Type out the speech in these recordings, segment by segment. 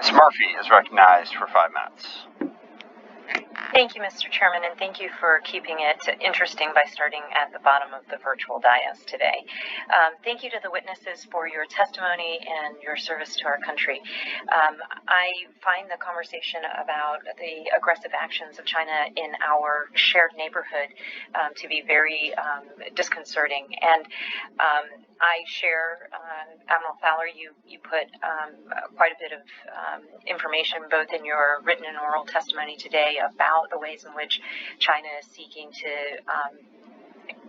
Ms. Murphy is recognized for 5 minutes. Thank you, Mr. Chairman, and thank you for keeping it interesting by starting at the bottom of the virtual dais today. Thank you to the witnesses for your testimony and your service to our country. I find the conversation about the aggressive actions of China in our shared neighborhood to be very disconcerting. And I share, Admiral Fowler, you put quite a bit of information both in your written and oral testimony today about the ways in which China is seeking to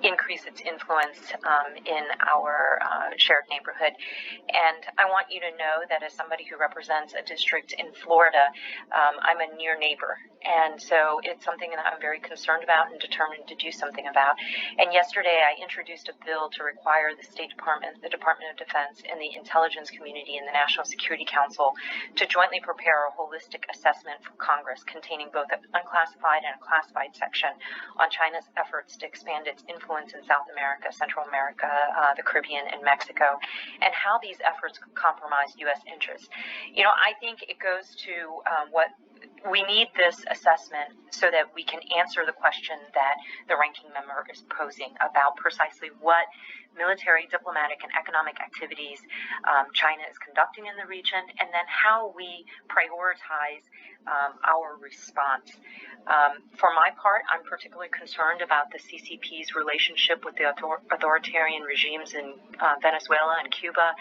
increase its influence in our shared neighborhood. And I want you to know that as somebody who represents a district in Florida, I'm a near neighbor. And so it's something that I'm very concerned about and determined to do something about. And yesterday I introduced a bill to require the State Department, the Department of Defense, and the intelligence community and the National Security Council to jointly prepare a holistic assessment for Congress containing both an unclassified and a classified section on China's efforts to expand its influence in South America, Central America, the Caribbean, and Mexico, and how these efforts could compromise U.S. interests. You know, I think it goes to what we need this assessment so that we can answer the question that the ranking member is posing about precisely what military, diplomatic, and economic activities China is conducting in the region, and then how we prioritize our response. For my part, I'm particularly concerned about the CCP's relationship with the authoritarian regimes in Venezuela and Cuba,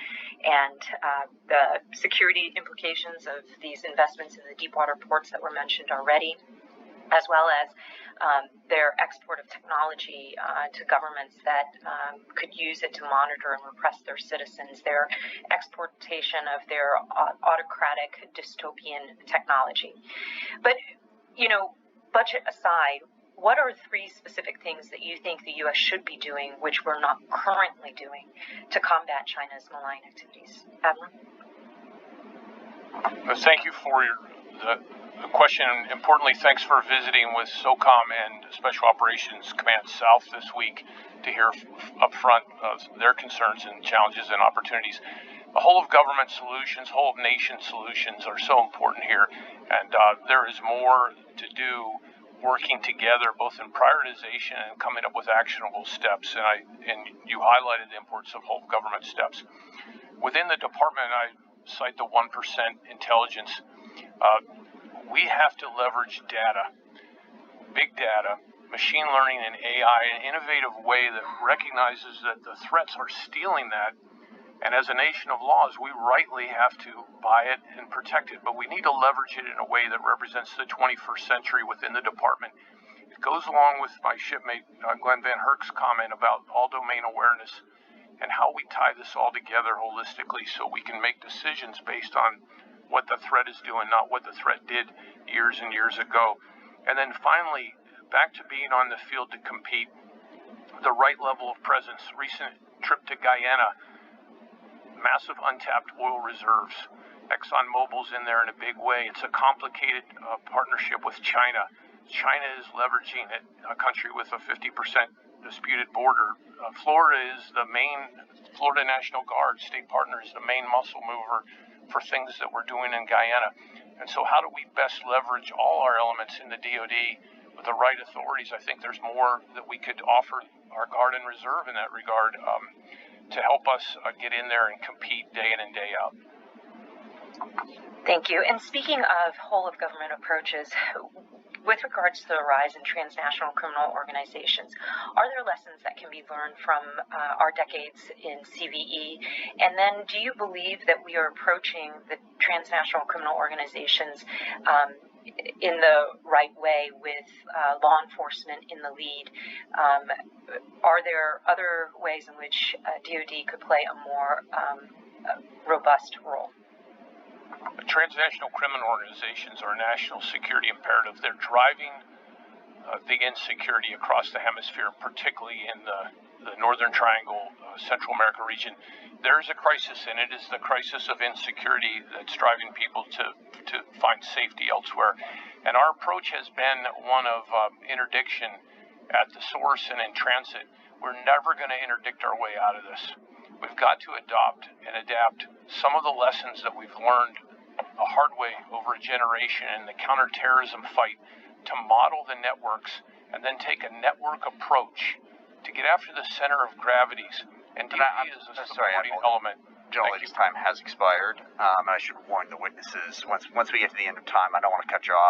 and the security implications of these investments in the deepwater ports that were mentioned already, as well as their export of technology to governments that could use it to monitor and repress their citizens, their exportation of their autocratic dystopian technology. But, you know, budget aside, what are 3 specific things that you think the U.S. should be doing, which we're not currently doing, to combat China's malign activities? Admiral? Thank you for the question. Importantly, thanks for visiting with SOUTHCOM and Special Operations Command South this week to hear up front their concerns and challenges and opportunities. The whole of government solutions, whole of nation solutions are so important here, and there is more to do working together, both in prioritization and coming up with actionable steps. And you highlighted the importance of whole of government steps. Within the department, I cite the 1% intelligence. We have to leverage data, big data, machine learning, and AI in an innovative way that recognizes that the threats are stealing that. And as a nation of laws, we rightly have to buy it and protect it, but we need to leverage it in a way that represents the 21st century within the department. It goes along with my shipmate Glenn Van Herk's comment about all domain awareness and how we tie this all together holistically so we can make decisions based on what the threat is doing, not what the threat did years and years ago. And then finally, back to being on the field to compete, the right level of presence. Recent trip to Guyana, massive untapped oil reserves. ExxonMobil's in there in a big way. It's a complicated partnership with China. China is leveraging it, a country with a 50% disputed border. Florida National Guard, state partner, is the main muscle mover for things that we're doing in Guyana. And so how do we best leverage all our elements in the DoD with the right authorities? I think there's more that we could offer our Guard and Reserve in that regard to help us get in there and compete day in and day out. Thank you. And speaking of whole of government approaches, with regards to the rise in transnational criminal organizations, are there lessons that can be learned from our decades in CVE? And then do you believe that we are approaching the transnational criminal organizations in the right way with law enforcement in the lead? Are there other ways in which DoD could play a more robust role? Transnational criminal organizations are a national security imperative. They're driving the insecurity across the hemisphere, particularly in the Northern Triangle, Central America region. There is a crisis, and it is the crisis of insecurity that's driving people to find safety elsewhere. And our approach has been one of interdiction at the source and in transit. We're never going to interdict our way out of this. We've got to adopt and adapt some of the lessons that we've learned a hard way over a generation in the counterterrorism fight to model the networks and then take a network approach to get after the center of gravities. And DoD is a supporting element. General Lady's time has expired, and I should warn the witnesses, once we get to the end of time, I don't want to cut you off.